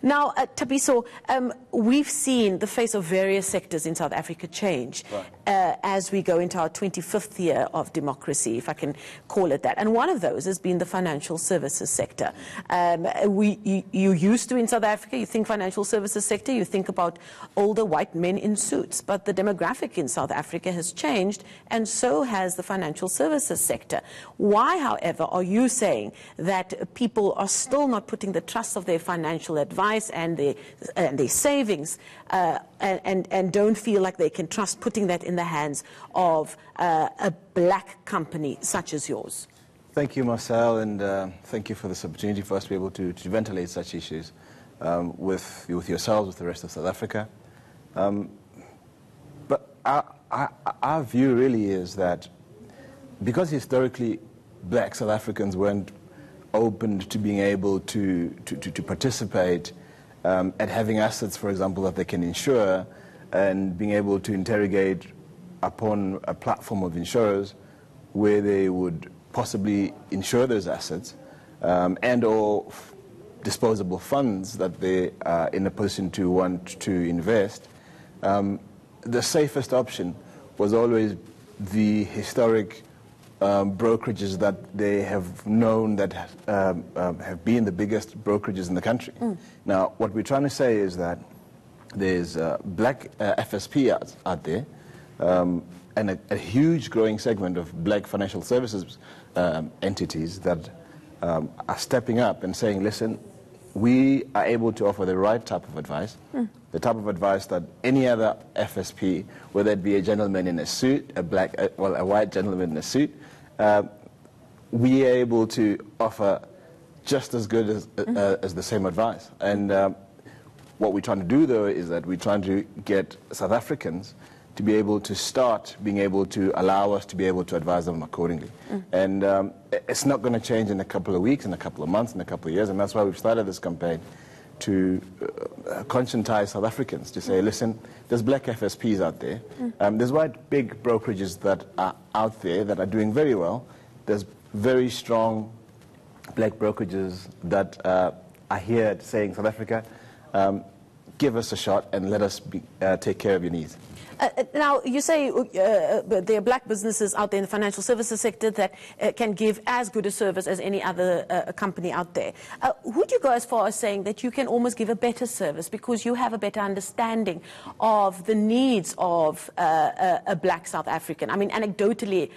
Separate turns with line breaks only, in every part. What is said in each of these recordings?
Now, Thabiso, we've seen the face of various sectors in South Africa change as we go into our 25th year of democracy, if I can call it that. And one of those has been the financial services sector. You used to, in South Africa, you think financial services sector, you think about older white men in suits. But the demographic in South Africa has changed, and so has the financial services sector. Why, however, are you saying that people are still not putting the trust of their financial advice and their savings and don't feel like they can trust putting that in the hands of a black company such as yours?
Thank you, Marcel, and thank you for this opportunity for us to be able to ventilate such issues with yourselves, with the rest of South Africa. But our view really is that because historically black South Africans weren't opened to being able to participate at having assets, for example, that they can insure, and being able to interrogate upon a platform of insurers where they would possibly insure those assets and or disposable funds that they are in a position to want to invest. The safest option was always the historic brokerages that they have known that have been the biggest brokerages in the country. Now, what we're trying to say is that there's black FSP out there and a huge growing segment of black financial services entities that are stepping up and saying, listen, we are able to offer the right type of advice, the type of advice that any other FSP, whether it be a gentleman in a suit, a white gentleman in a suit, we are able to offer just as good as the same advice. And what we're trying to do, though, is that we're trying to get South Africans to be able to start being able to allow us to be able to advise them accordingly. And it's not going to change in a couple of weeks, in a couple of months, in a couple of years, and that's why we've started this campaign to conscientize South Africans to say, listen, there's black FSPs out there, there's white big brokerages that are out there that are doing very well, there's very strong black brokerages that are here saying, South Africa, give us a shot and let us take care of your needs.
Now, you say there are black businesses out there in the financial services sector that can give as good a service as any other company out there. Would you go as far as saying that you can almost give a better service because you have a better understanding of the needs of a black South African? I mean, anecdotally,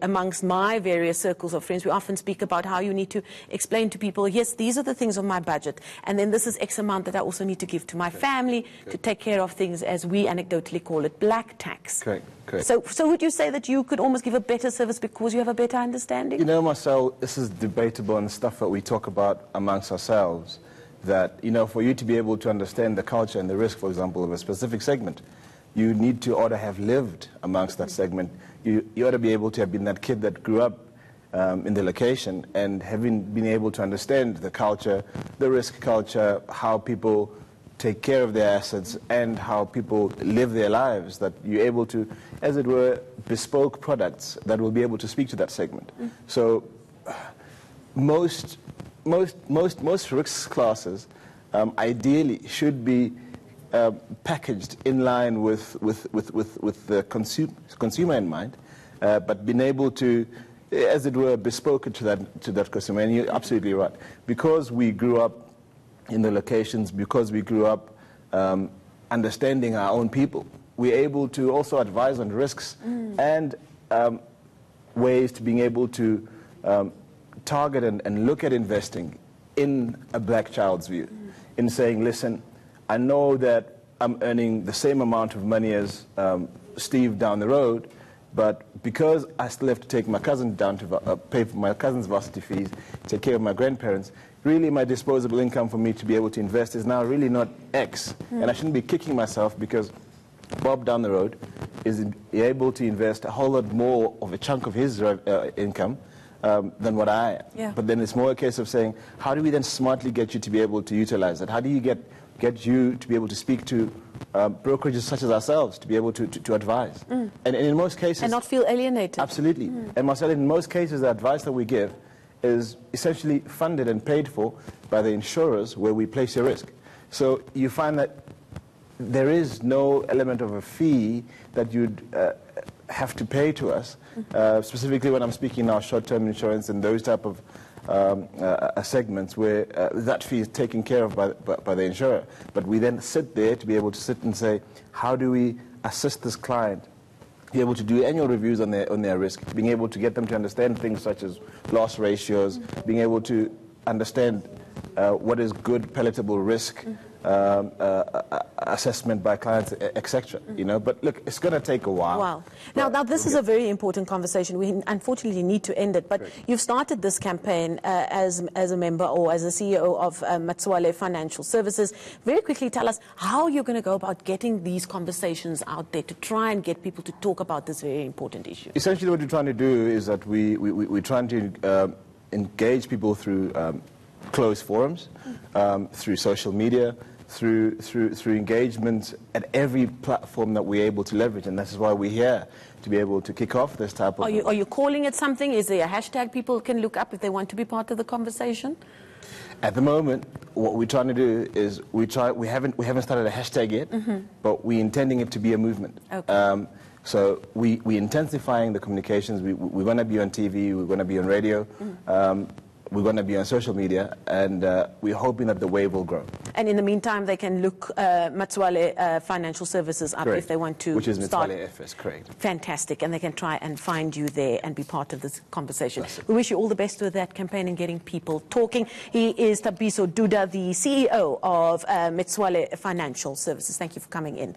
amongst my various circles of friends, we often speak about how you need to explain to people, yes, these are the things on my budget, and then this is X amount that I also need to give to my family to take care of things, as we anecdotally call it, black tax.
Correct.
So would you say that you could almost give a better service because you have a better understanding?
You know, Marcel, this is debatable and stuff that we talk about amongst ourselves, that, you know, for you to be able to understand the culture and the risk, for example, of a specific segment, you need to ought to have lived amongst that segment. You ought to be able to have been that kid that grew up in the location and having been able to understand the culture, the risk culture, how people take care of their assets and how people live their lives, that you're able to, as it were, bespoke products that will be able to speak to that segment. So most risk classes ideally should be packaged in line with the consumer in mind, but being able to, as it were, bespoke to that consumer. And you're absolutely right. Because we grew up in the locations, because we grew up understanding our own people, we're able to also advise on risks and ways to being able to target and look at investing in a black child's view, in saying, listen, I know that I'm earning the same amount of money as Steve down the road, but because I still have to take my cousin down to pay for my cousin's varsity fees, take care of my grandparents, really my disposable income for me to be able to invest is now really not X. And I shouldn't be kicking myself because Bob down the road is able to invest a whole lot more of a chunk of his income than what I am.
Yeah.
But then it's more a case of saying, how do we then smartly get you to be able to utilize it? How do you get you to be able to speak to brokerages such as ourselves to be able to advise? And in most cases...
And not feel alienated.
Absolutely. And Marcel, in most cases, the advice that we give is essentially funded and paid for by the insurers where we place your risk. So you find that there is no element of a fee that you'd have to pay to us, specifically when I'm speaking now short-term insurance and those type of segments where that fee is taken care of by the insurer. But we then sit there to be able to sit and say, how do we assist this client, be able to do annual reviews on their risk, being able to get them to understand things such as loss ratios, being able to understand what is good palatable risk, assessment by clients, etc. You know, but look, it's going to take a while.
Wow. Now this is a very important conversation. We unfortunately need to end it, but you've started this campaign as a member or as a CEO of Matswale Financial Services. Very quickly, tell us how you're going to go about getting these conversations out there to try and get people to talk about this very important issue.
Essentially, what we're trying to do is that we're trying to engage people through closed forums, through social media, through engagement at every platform that we're able to leverage, and this is why we're here, to be able to kick off this type of...
Are you calling it something? Is there a hashtag people can look up if they want to be part of the conversation?
At the moment, what we're trying to do is we haven't started a hashtag yet, but we're intending it to be a movement.
Okay.
So we're intensifying the communications. We're going to be on TV, we're going to be on radio, we're going to be on social media, and we're hoping that the wave will grow.
And in the meantime, they can look Matswale Financial Services up if they want to
Which is
start.
Matswale FS, correct.
Fantastic, and they can try and find you there and be part of this conversation. We wish you all the best with that campaign and getting people talking. He is Thabiso Duda, the CEO of Matswale Financial Services. Thank you for coming in.